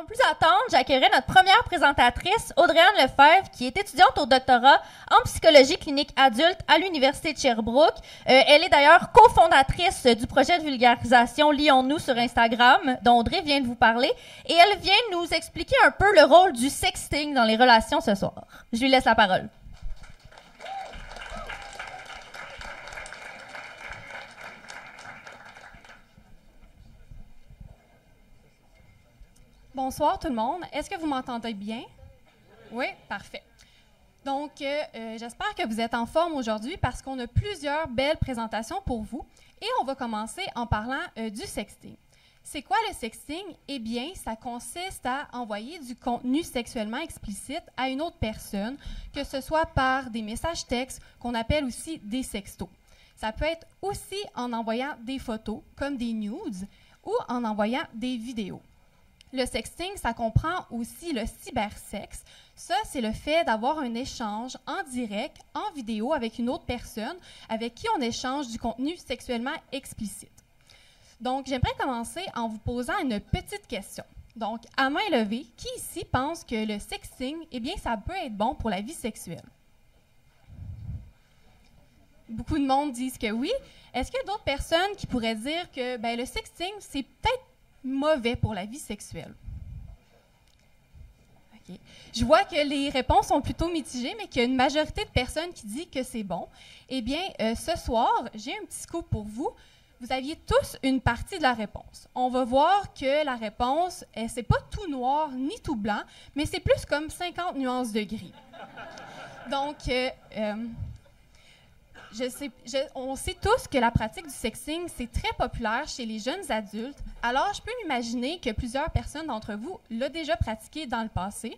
Sans plus attendre, j'accueillerai notre première présentatrice, Audrey-Anne Lefebvre, qui est étudiante au doctorat en psychologie clinique adulte à l'Université de Sherbrooke. Elle est d'ailleurs cofondatrice du projet de vulgarisation Lions-nous sur Instagram, dont Audrey vient de vous parler, et elle vient nous expliquer un peu le rôle du sexting dans les relations ce soir. Je lui laisse la parole. Bonsoir tout le monde. Est-ce que vous m'entendez bien? Oui, parfait. Donc, j'espère que vous êtes en forme aujourd'hui parce qu'on a plusieurs belles présentations pour vous. Et on va commencer en parlant du sexting. C'est quoi le sexting? Eh bien, ça consiste à envoyer du contenu sexuellement explicite à une autre personne, que ce soit par des messages textes qu'on appelle aussi des sextos. Ça peut être aussi en envoyant des photos, comme des nudes, ou en envoyant des vidéos. Le sexting, ça comprend aussi le cybersexe. Ça, c'est le fait d'avoir un échange en direct, en vidéo, avec une autre personne avec qui on échange du contenu sexuellement explicite. Donc, j'aimerais commencer en vous posant une petite question. Donc, à main levée, qui ici pense que le sexting, eh bien, ça peut être bon pour la vie sexuelle? Beaucoup de monde disent que oui. Est-ce qu'il y a d'autres personnes qui pourraient dire que le sexting, c'est peut-être mauvais pour la vie sexuelle? Okay. Je vois que les réponses sont plutôt mitigées, mais qu'il y a une majorité de personnes qui disent que c'est bon. Eh bien, ce soir, j'ai un petit scoop pour vous. Vous aviez tous une partie de la réponse. On va voir que la réponse, c'est pas tout noir ni tout blanc, mais c'est plus comme 50 nuances de gris. Donc, on sait tous que la pratique du sexting, c'est très populaire chez les jeunes adultes. Alors, je peux m'imaginer que plusieurs personnes d'entre vous l'ont déjà pratiqué dans le passé.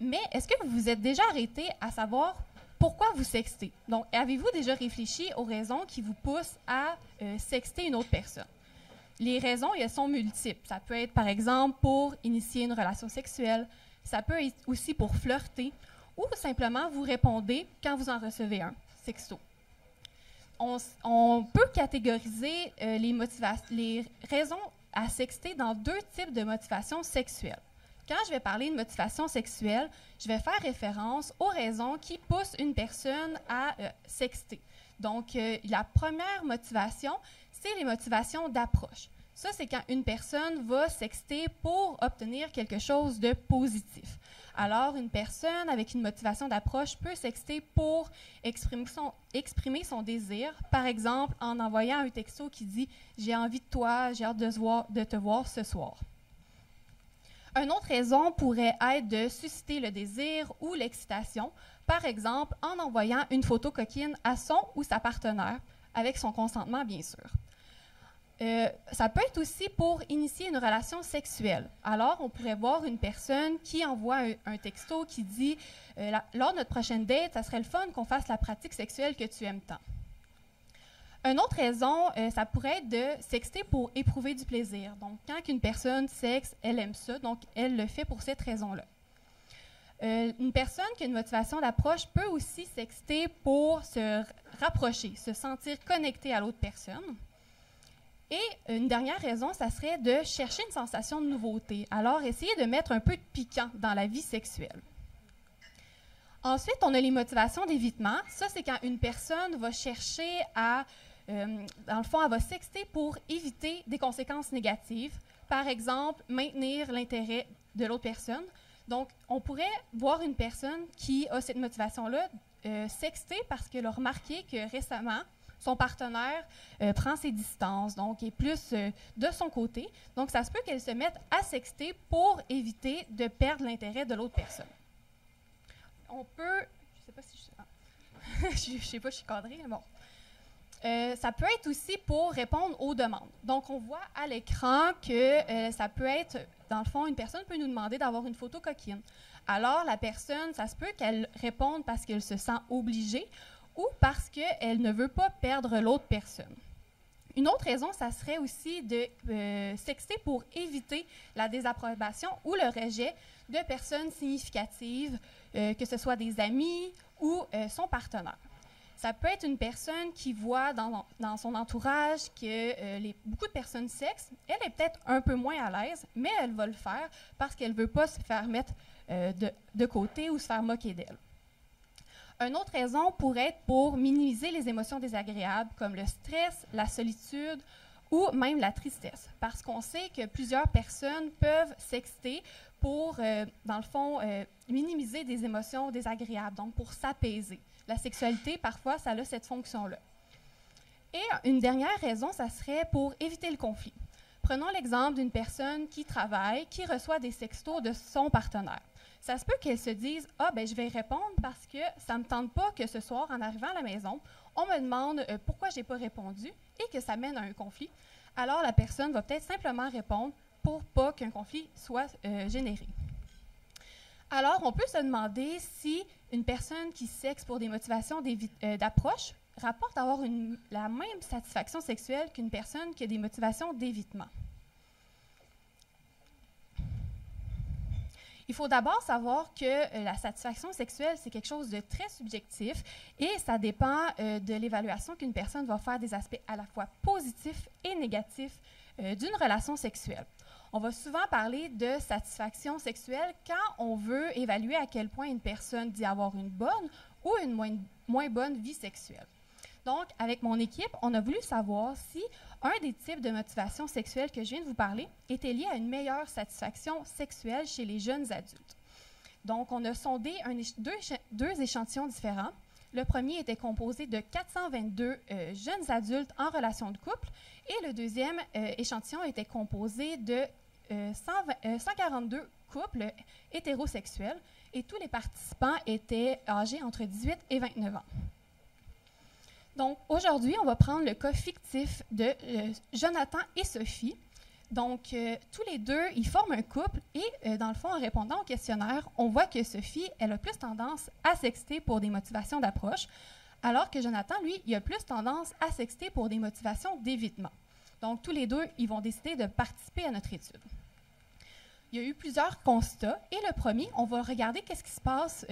Mais est-ce que vous vous êtes déjà arrêté à savoir pourquoi vous sextez? Donc, avez-vous déjà réfléchi aux raisons qui vous poussent à sexter une autre personne? Les raisons, elles sont multiples. Ça peut être, par exemple, pour initier une relation sexuelle. Ça peut être aussi pour flirter. Ou simplement, vous répondez quand vous en recevez un, sexto. On peut catégoriser les raisons à sexter dans deux types de motivations sexuelles. Quand je vais parler de motivation sexuelle, je vais faire référence aux raisons qui poussent une personne à sexter. Donc, la première motivation, c'est les motivations d'approche. Ça, c'est quand une personne va sexter pour obtenir quelque chose de positif. Alors, une personne avec une motivation d'approche peut sexter pour exprimer son désir, par exemple en envoyant un texto qui dit « J'ai envie de toi, j'ai hâte de te voir ce soir ». Une autre raison pourrait être de susciter le désir ou l'excitation, par exemple en envoyant une photo coquine à son ou sa partenaire, avec son consentement bien sûr. Ça peut être aussi pour initier une relation sexuelle. Alors, on pourrait voir une personne qui envoie un texto qui dit lors de notre prochaine date, ça serait le fun qu'on fasse la pratique sexuelle que tu aimes tant. Une autre raison, ça pourrait être de sexter pour éprouver du plaisir. Donc, quand une personne sexe, elle aime ça, donc elle le fait pour cette raison-là. Une personne qui a une motivation d'approche peut aussi sexter pour se rapprocher, se sentir connecté à l'autre personne. Et une dernière raison, ça serait de chercher une sensation de nouveauté. Alors, essayer de mettre un peu de piquant dans la vie sexuelle. Ensuite, on a les motivations d'évitement. Ça, c'est quand une personne va chercher à, dans le fond, elle va sexter pour éviter des conséquences négatives. Par exemple, maintenir l'intérêt de l'autre personne. Donc, on pourrait voir une personne qui a cette motivation-là sexter parce qu'elle a remarqué que récemment, son partenaire prend ses distances, donc est plus de son côté. Donc, ça se peut qu'elle se mette à sexter pour éviter de perdre l'intérêt de l'autre personne. On peut... Je ne sais pas si je sais pas, je suis cadrée, mais bon. Ça peut être aussi pour répondre aux demandes. Donc, on voit à l'écran que ça peut être, dans le fond, une personne peut nous demander d'avoir une photo coquine. Alors, la personne, ça se peut qu'elle réponde parce qu'elle se sent obligée ou parce qu'elle ne veut pas perdre l'autre personne. Une autre raison, ça serait aussi de sexter pour éviter la désapprobation ou le rejet de personnes significatives, que ce soit des amis ou son partenaire. Ça peut être une personne qui voit dans son entourage que beaucoup de personnes sexent. Elle est peut-être un peu moins à l'aise, mais elle va le faire parce qu'elle ne veut pas se faire mettre de côté ou se faire moquer d'elle. Une autre raison pourrait être pour minimiser les émotions désagréables comme le stress, la solitude ou même la tristesse. Parce qu'on sait que plusieurs personnes peuvent sexter pour, dans le fond, minimiser des émotions désagréables, donc pour s'apaiser. La sexualité, parfois, ça a cette fonction-là. Et une dernière raison, ça serait pour éviter le conflit. Prenons l'exemple d'une personne qui travaille, qui reçoit des sextos de son partenaire. Ça se peut qu'elle se dise « Ah, ben je vais répondre parce que ça ne me tente pas que ce soir, en arrivant à la maison, on me demande pourquoi je n'ai pas répondu et que ça mène à un conflit. » Alors, la personne va peut-être simplement répondre pour pas qu'un conflit soit généré. Alors, on peut se demander si une personne qui sexe pour des motivations d'approche rapporte avoir la même satisfaction sexuelle qu'une personne qui a des motivations d'évitement. Il faut d'abord savoir que la satisfaction sexuelle, c'est quelque chose de très subjectif et ça dépend de l'évaluation qu'une personne va faire des aspects à la fois positifs et négatifs d'une relation sexuelle. On va souvent parler de satisfaction sexuelle quand on veut évaluer à quel point une personne dit avoir une bonne ou une moins bonne vie sexuelle. Donc, avec mon équipe, on a voulu savoir si un des types de motivation sexuelle que je viens de vous parler était lié à une meilleure satisfaction sexuelle chez les jeunes adultes. Donc, on a sondé deux échantillons différents. Le premier était composé de 422 jeunes adultes en relation de couple et le deuxième échantillon était composé de 142 couples hétérosexuels et tous les participants étaient âgés entre 18 et 29 ans. Donc, aujourd'hui, on va prendre le cas fictif de Jonathan et Sophie. Donc, tous les deux, ils forment un couple et, dans le fond, en répondant au questionnaire, on voit que Sophie, elle a plus tendance à sexter pour des motivations d'approche, alors que Jonathan, lui, il a plus tendance à sexter pour des motivations d'évitement. Donc, tous les deux, ils vont décider de participer à notre étude. Il y a eu plusieurs constats et le premier, on va regarder qu'est-ce qui se passe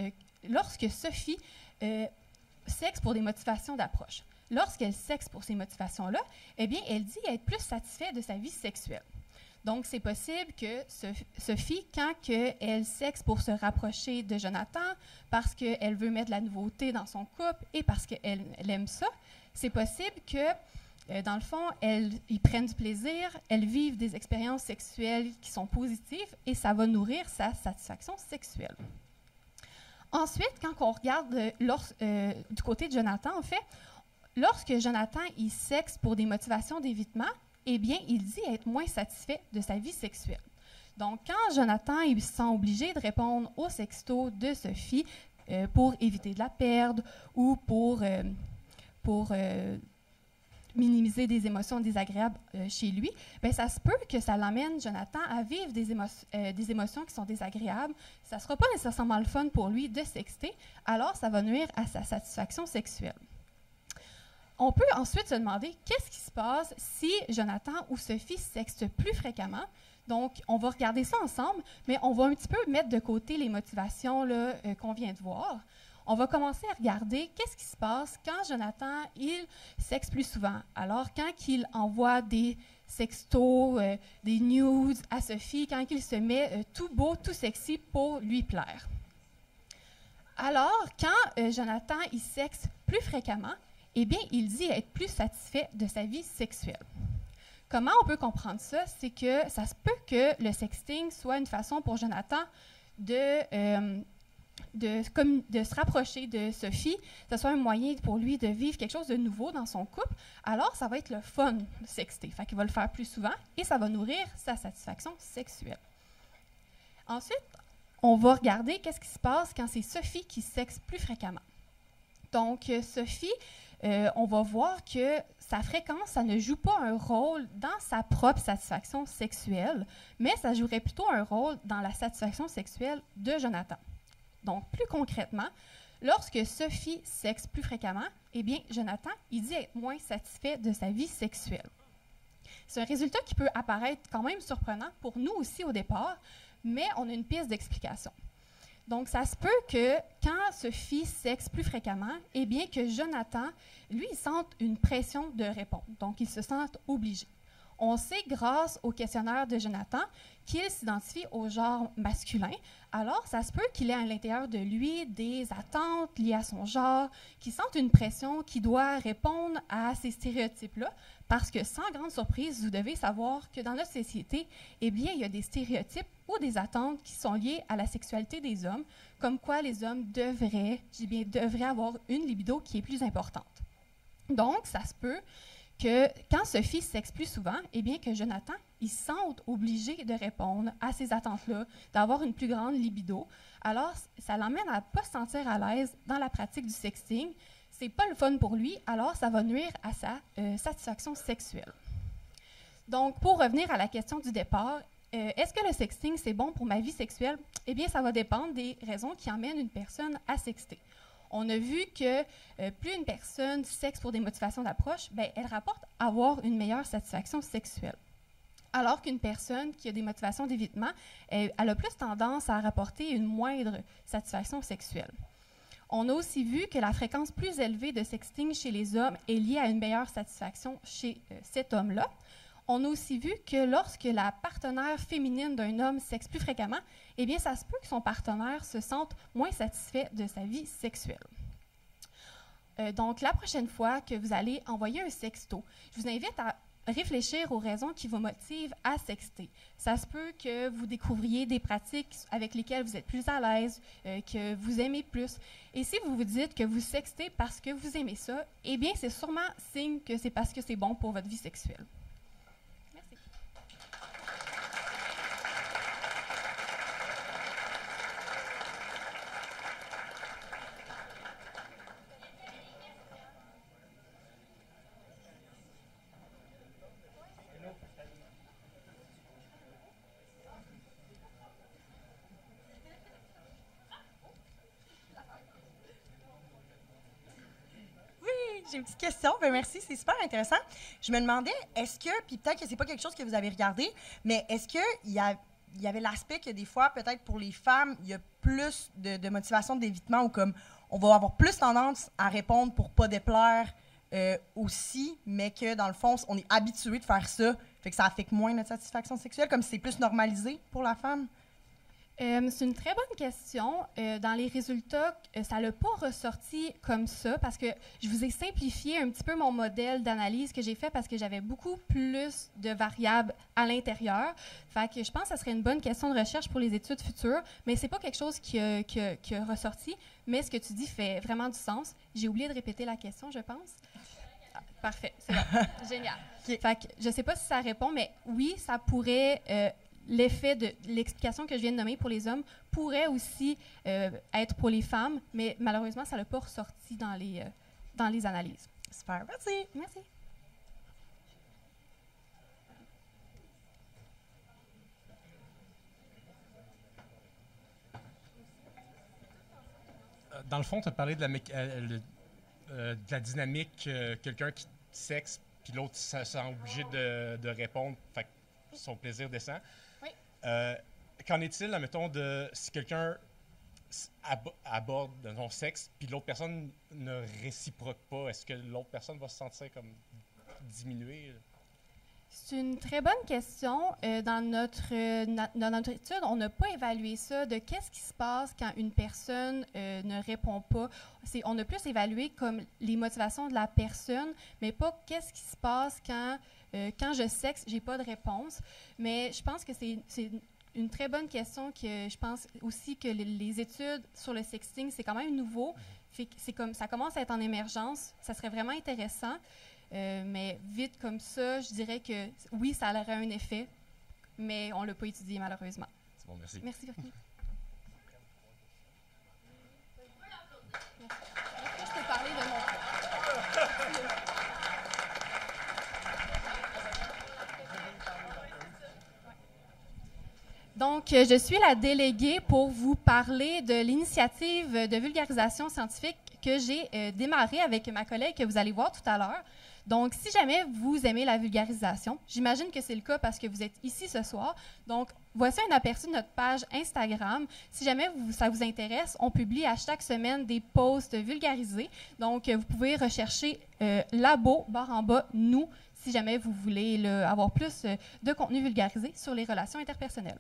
lorsque Sophie sexe pour des motivations d'approche. Lorsqu'elle sexe pour ces motivations-là, eh bien, elle dit être plus satisfaite de sa vie sexuelle. Donc, c'est possible que Sophie, quand elle sexe pour se rapprocher de Jonathan, parce qu'elle veut mettre de la nouveauté dans son couple et parce qu'elle aime ça, c'est possible que, dans le fond, ils prennent du plaisir, elles vivent des expériences sexuelles qui sont positives et ça va nourrir sa satisfaction sexuelle. Ensuite, quand on regarde du côté de Jonathan, en fait, lorsque Jonathan il sexe pour des motivations d'évitement, eh bien, il dit être moins satisfait de sa vie sexuelle. Donc, quand Jonathan il se sent obligé de répondre au sexto de Sophie pour éviter de la perdre ou pour minimiser des émotions désagréables chez lui, bien, ça se peut que ça l'amène, Jonathan, à vivre des émotions qui sont désagréables. Ça ne sera pas nécessairement le fun pour lui de sexter, alors ça va nuire à sa satisfaction sexuelle. On peut ensuite se demander qu'est-ce qui se passe si Jonathan ou Sophie sextent plus fréquemment. Donc, on va regarder ça ensemble, mais on va un petit peu mettre de côté les motivations qu'on vient de voir. On va commencer à regarder qu'est-ce qui se passe quand Jonathan, il sexe plus souvent. Alors, quand il envoie des sextos, des nudes à Sophie, quand il se met tout beau, tout sexy pour lui plaire. Alors, quand Jonathan, il sexe plus fréquemment, eh bien, il dit être plus satisfait de sa vie sexuelle. Comment on peut comprendre ça? C'est que ça se peut que le sexting soit une façon pour Jonathan de se rapprocher de Sophie, que ce soit un moyen pour lui de vivre quelque chose de nouveau dans son couple, alors ça va être le fun de sexter. Fait qu'il va le faire plus souvent et ça va nourrir sa satisfaction sexuelle. Ensuite, on va regarder qu'est-ce qui se passe quand c'est Sophie qui sexe plus fréquemment. Donc, Sophie, on va voir que sa fréquence, ça ne joue pas un rôle dans sa propre satisfaction sexuelle, mais ça jouerait plutôt un rôle dans la satisfaction sexuelle de Jonathan. Donc, plus concrètement, lorsque Sophie sexe plus fréquemment, eh bien, Jonathan, il dit être moins satisfait de sa vie sexuelle. C'est un résultat qui peut apparaître quand même surprenant pour nous aussi au départ, mais on a une piste d'explication. Donc, ça se peut que quand Sophie sexe plus fréquemment, eh bien que Jonathan, lui, il sente une pression de répondre. Donc, il se sent obligé. On sait, grâce au questionnaire de Jonathan, qu'il s'identifie au genre masculin. Alors, ça se peut qu'il ait à l'intérieur de lui des attentes liées à son genre, qu'il sente une pression qui doit répondre à ces stéréotypes-là, parce que, sans grande surprise, vous devez savoir que dans notre société, eh bien, il y a des stéréotypes ou des attentes qui sont liées à la sexualité des hommes, comme quoi les hommes devraient avoir une libido qui est plus importante. Donc, ça se peut que quand Sophie sexe plus souvent, eh bien que Jonathan, il se sente obligé de répondre à ces attentes-là, d'avoir une plus grande libido. Alors, ça l'emmène à ne pas se sentir à l'aise dans la pratique du sexting. C'est pas le fun pour lui, alors ça va nuire à sa satisfaction sexuelle. Donc, pour revenir à la question du départ, est-ce que le sexting, c'est bon pour ma vie sexuelle? Eh bien, ça va dépendre des raisons qui emmènent une personne à sexter. On a vu que plus une personne sexe pour des motivations d'approche, elle rapporte avoir une meilleure satisfaction sexuelle. Alors qu'une personne qui a des motivations d'évitement, elle a plus tendance à rapporter une moindre satisfaction sexuelle. On a aussi vu que la fréquence plus élevée de sexting chez les hommes est liée à une meilleure satisfaction chez cet homme-là. On a aussi vu que lorsque la partenaire féminine d'un homme sexe plus fréquemment, eh bien, ça se peut que son partenaire se sente moins satisfait de sa vie sexuelle. Donc, la prochaine fois que vous allez envoyer un sexto, je vous invite à réfléchir aux raisons qui vous motivent à sexter. Ça se peut que vous découvriez des pratiques avec lesquelles vous êtes plus à l'aise, que vous aimez plus. Et si vous vous dites que vous sextez parce que vous aimez ça, eh bien, c'est sûrement signe que c'est parce que c'est bon pour votre vie sexuelle. Merci. J'ai une petite question. Ben merci, c'est super intéressant. Je me demandais, est-ce que, puis peut-être que c'est pas quelque chose que vous avez regardé, mais est-ce qu'il y avait l'aspect que des fois, peut-être pour les femmes, il y a plus de motivation d'évitement ou comme on va avoir plus tendance à répondre pour pas déplaire aussi, mais que dans le fond, on est habitué de faire ça, fait que ça affecte moins notre satisfaction sexuelle, comme si c'est plus normalisé pour la femme? C'est une très bonne question. Dans les résultats, ça n'a pas ressorti comme ça parce que je vous ai simplifié un petit peu mon modèle d'analyse que j'ai fait parce que j'avais beaucoup plus de variables à l'intérieur. Fait que je pense que ça serait une bonne question de recherche pour les études futures, mais c'est pas quelque chose qui a ressorti. Mais ce que tu dis fait vraiment du sens. J'ai oublié de répéter la question, je pense. Ah, parfait, c'est bon. Génial. Okay. Fait que je sais pas si ça répond, mais oui, ça pourrait... l'effet de l'explication que je viens de nommer pour les hommes pourrait aussi être pour les femmes, mais malheureusement, ça n'a pas ressorti dans les analyses. Super, merci. Merci. Dans le fond, tu as parlé de la dynamique, quelqu'un qui sexe, puis l'autre se sent obligé de répondre, fait que son plaisir descend. Oui. Qu'en est-il, admettons, de si quelqu'un aborde son sexe, puis l'autre personne ne réciproque pas, est-ce que l'autre personne va se sentir comme diminuée? C'est une très bonne question. Dans notre étude, on n'a pas évalué ça de qu'est-ce qui se passe quand une personne ne répond pas. On a plus évalué comme les motivations de la personne, mais pas qu'est-ce qui se passe quand je sexe, j'ai pas de réponse. Mais je pense que c'est une très bonne question que je pense aussi que les études sur le sexting, c'est quand même nouveau. C'est comme ça commence à être en émergence. Ça serait vraiment intéressant. Mais vite comme ça, je dirais que oui, ça aurait un effet, mais on ne l'a pas étudié malheureusement. C'est bon, merci. Merci, Virginie. Est-ce que je peux parler de mon... Donc, je suis la déléguée pour vous parler de l'initiative de vulgarisation scientifique que j'ai démarré avec ma collègue que vous allez voir tout à l'heure. Donc, si jamais vous aimez la vulgarisation, j'imagine que c'est le cas parce que vous êtes ici ce soir. Donc, voici un aperçu de notre page Instagram. Si jamais ça vous intéresse, on publie à chaque semaine des posts vulgarisés. Donc, vous pouvez rechercher Labo, _nous, si jamais vous voulez avoir plus de contenu vulgarisé sur les relations interpersonnelles.